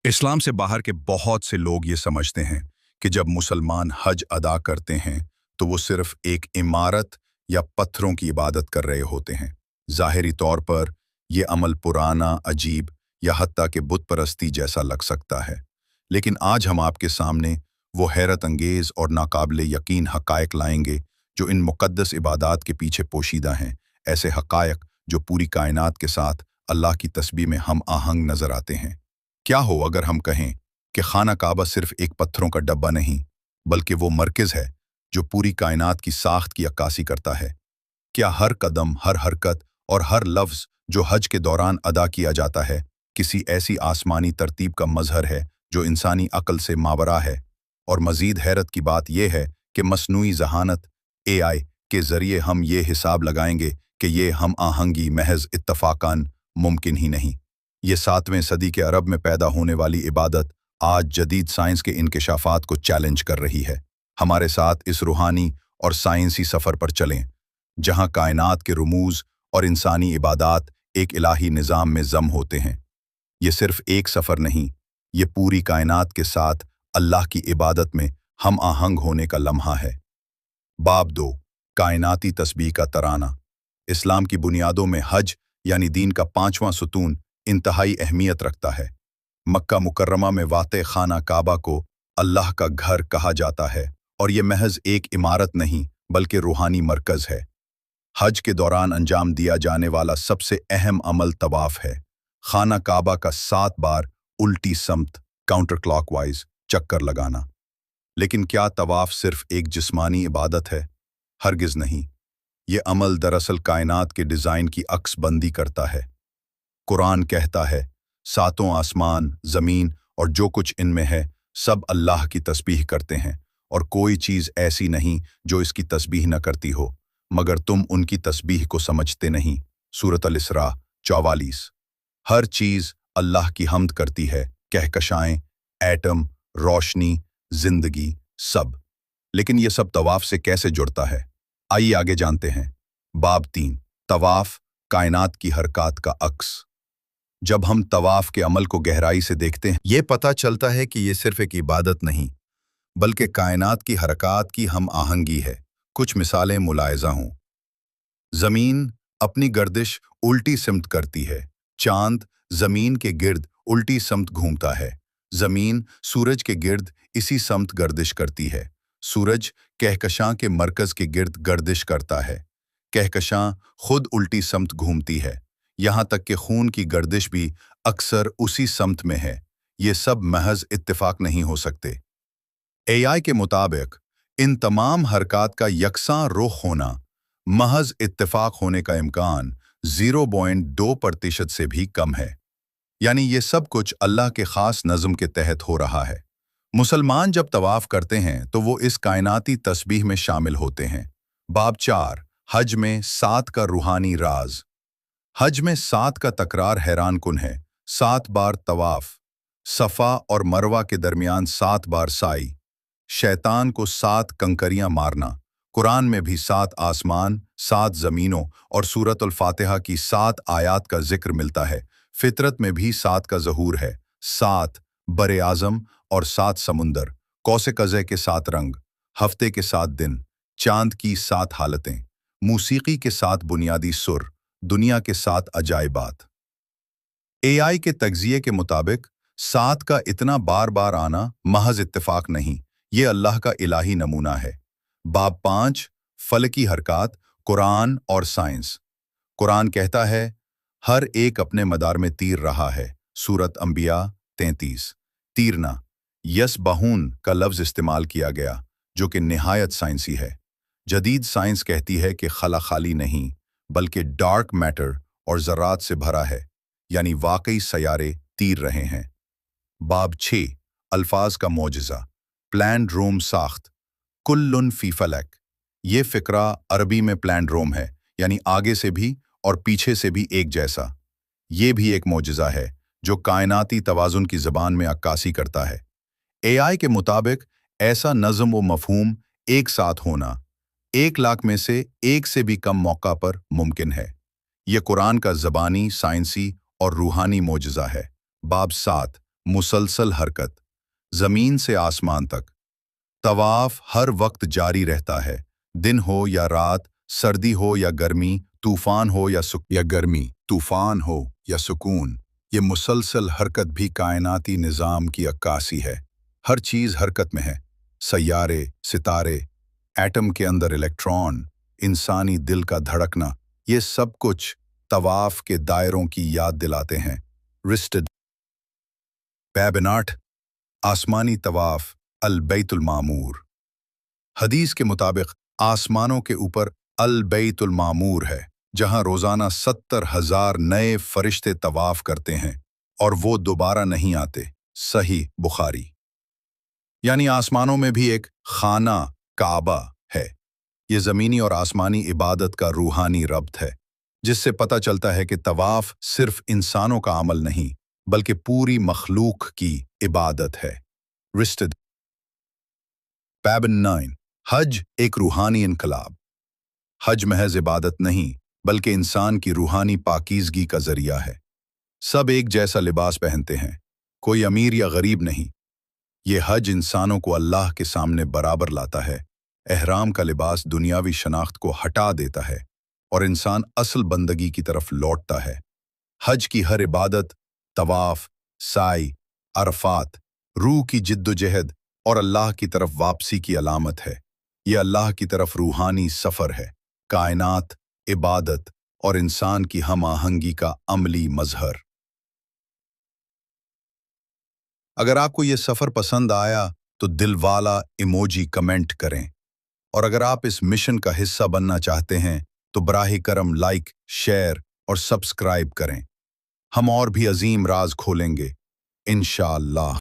इस्लाम से बाहर के बहुत से लोग ये समझते हैं कि जब मुसलमान हज अदा करते हैं तो वो सिर्फ एक इमारत या पत्थरों की इबादत कर रहे होते हैं। ज़ाहिरी तौर पर ये अमल पुराना, अजीब या हत्ता के बुत परस्ती जैसा लग सकता है, लेकिन आज हम आपके सामने वो हैरत अंगेज़ और नाकाबिले यकीन हक़ाइक़ लाएंगे जो इन मुक़द्दस इबादात के पीछे पोशीदा हैं। ऐसे हक़ाइक़ जो पूरी कायनात के साथ अल्लाह की तस्बीह में हम आहंग नज़र आते हैं। क्या हो अगर हम कहें कि खाना काबा सिर्फ एक पत्थरों का डब्बा नहीं, बल्कि वो मरकज़ है जो पूरी कायनात की साख्त की अक्कासी करता है। क्या हर कदम, हर हरकत और हर लफ्ज़ जो हज के दौरान अदा किया जाता है किसी ऐसी आसमानी तरतीब का मज़हर है जो इंसानी अक्ल से मावरा है? और मज़ीद हैरत की बात यह है कि मसनूई ज़हानत AI के ज़रिए हम ये हिसाब लगाएंगे कि ये हम आहंगी महज इत्तफ़ाक़न मुमकिन ही नहीं। ये 7वें सदी के अरब में पैदा होने वाली इबादत आज जदीद साइंस के इंकिशाफात को चैलेंज कर रही है। हमारे साथ इस रूहानी और साइंसी सफ़र पर चलें, जहां कायनात के रुमूज़ और इंसानी इबादात एक इलाही निज़ाम में ज़म होते हैं। ये सिर्फ एक सफ़र नहीं, ये पूरी कायनात के साथ अल्लाह की इबादत में हम आहंग होने का लम्हा है। बाब 2, कायनाती तस्बीह का तराना। इस्लाम की बुनियादों में हज यानी दीन का 5वां सुतून इंतहाई अहमियत रखता है। मक्का मुकर्रमा में वाक़े खाना काबा को अल्लाह का घर कहा जाता है और ये महज एक इमारत नहीं बल्कि रूहानी मरकज़ है। हज के दौरान अंजाम दिया जाने वाला सबसे अहम अमल तवाफ़ है। खाना काबा का 7 बार उल्टी समत काउंटर क्लॉकवाइज चक्कर लगाना। लेकिन क्या तवाफ़ सिर्फ एक जिस्मानी इबादत है? हरगिज़ नहीं। ये अमल दरअसल कायनात के डिज़ाइन की अक्सबंदी करता है। कुरान कहता है, 7 आसमान, ज़मीन और जो कुछ इनमें है सब अल्लाह की तस्बीह करते हैं और कोई चीज़ ऐसी नहीं जो इसकी तस्बीह न करती हो, मगर तुम उनकी तस्बीह को समझते नहीं। सूरत अल-इसरा 44। हर चीज़ अल्लाह की हम्द करती है, कहकशाएं, एटम, रोशनी, जिंदगी, सब। लेकिन ये सब तवाफ़ से कैसे जुड़ता है? आइए आगे जानते हैं। बाब 3, तवाफ़ कायनात की हरकत का अक्स। जब हम तवाफ़ के अमल को गहराई से देखते हैं, ये पता चलता है कि ये सिर्फ एक इबादत नहीं, बल्कि कायनात की हरकत की हम आहंगी है। कुछ मिसालें मुलायज़ा हों। ज़मीन अपनी गर्दिश उल्टी सिमत करती है। चांद ज़मीन के गिर्द उल्टी समत घूमता है। ज़मीन सूरज के गिर्द इसी समत गर्दिश करती है। सूरज कहकशां के मरकज़ के गिर्द गर्दिश करता है। कहकशां खुद उल्टी समत घूमती है। यहाँ तक कि खून की गर्दिश भी अक्सर उसी समत में है। ये सब महज इत्तेफाक नहीं हो सकते। AI के मुताबिक इन तमाम हरकत का यकसां रुख होना महज इत्तेफाक होने का इम्कान 0.2% से भी कम है। यानी ये सब कुछ अल्लाह के ख़ास नज़्म के तहत हो रहा है। मुसलमान जब तवाफ़ करते हैं तो वो इस कायनाती तस्बीह में शामिल होते हैं। बाब 4, हज में 7 का रूहानी राज। हज में 7 का तकरार हैरान कुन है। 7 बार तवाफ़, सफ़ा और मरवा के दरमियान 7 बार साई, शैतान को 7 कंकरियां मारना। कुरान में भी 7 आसमान, 7 ज़मीनों और सूरत अल-फातिहा की 7 आयात का जिक्र मिलता है। फितरत में भी 7 का ज़हूर है। 7 बरे आज़म और 7 समुंदर, कौसे कज़े के 7 रंग, हफ्ते के 7 दिन, चांद की 7 हालतें, मूसीकी के 7 बुनियादी सुर, दुनिया के 7 अजाइबात। AI के तगज़िये के मुताबिक 7 का इतना बार बार आना महज इत्तेफाक नहीं, ये अल्लाह का इलाही नमूना है। बाब 5, फलकी हरकत, कुरान और साइंस। कुरान कहता है, हर एक अपने मदार में तीर रहा है। सूरत अंबिया 33। तीरना, यसबहून का लफ्ज़ इस्तेमाल किया गया, जो कि निहायत साइंसी है। जदीद साइंस कहती है कि खला खाली नहीं, बल्कि डार्क मैटर और ज़रात से भरा है, यानी वाकई सयारे तीर रहे हैं। बाब 6, अल्फाज का मौजज़ा, प्लान रोम साख्त, कुल्लुन फी फलक। ये फ़िक्रा अरबी में प्लान रोम है, यानी आगे से भी और पीछे से भी एक जैसा। ये भी एक मौजज़ा है जो कायनाती तवाज़ुन की ज़बान में अक्कासी करता है। AI के मुताबिक ऐसा नज़्म व मफ़हूम एक साथ होना 1 लाख में से एक से भी कम मौका पर मुमकिन है। ये कुरान का ज़बानी, साइंसी और रूहानी मौजज़ा है। बाब 7, मुसलसल हरकत, जमीन से आसमान तक। तवाफ हर वक्त जारी रहता है, दिन हो या रात, सर्दी हो या गर्मी, तूफान हो या सुकून। ये मुसलसल हरकत भी कायनाती निज़ाम की अक्कासी है। हर चीज़ हरकत में है, सैयारे, सितारे, एटम के अंदर इलेक्ट्रॉन, इंसानी दिल का धड़कना, ये सब कुछ तवाफ के दायरों की याद दिलाते हैं। रिस्टेड बैबनाट आसमानी तवाफ अल बैतुल मामूर। हदीस के मुताबिक आसमानों के ऊपर अल बैतुल मामूर है, जहां रोजाना 70,000 नए फरिश्ते तवाफ करते हैं और वो दोबारा नहीं आते। सही बुखारी। यानी आसमानों में भी एक खाना काबा है। ये ज़मीनी और आसमानी इबादत का रूहानी रब्त है, जिससे पता चलता है कि तवाफ सिर्फ इंसानों का अमल नहीं, बल्कि पूरी मखलूक की इबादत है। रिस्टेड पैबन 9 हज एक रूहानी इनकलाब। हज महज इबादत नहीं, बल्कि इंसान की रूहानी पाकीज़गी का जरिया है। सब एक जैसा लिबास पहनते हैं, कोई अमीर या गरीब नहीं। ये हज इंसानों को अल्लाह के सामने बराबर लाता है। एहराम का लिबास दुनियावी शनाख्त को हटा देता है और इंसान असल बंदगी की तरफ लौटता है। हज की हर इबादत, तवाफ, साई, अरफात, रूह की जिद्दोजहद और अल्लाह की तरफ वापसी की अलामत है। ये अल्लाह की तरफ रूहानी सफ़र है, कायनात, इबादत और इंसान की हम आहंगी का अमली मजहर। अगर आपको ये सफ़र पसंद आया तो दिलवाला इमोजी कमेंट करें, और अगर आप इस मिशन का हिस्सा बनना चाहते हैं तो बराह करम लाइक, शेयर और सब्सक्राइब करें। हम और भी अजीम राज खोलेंगे इंशाअल्लाह।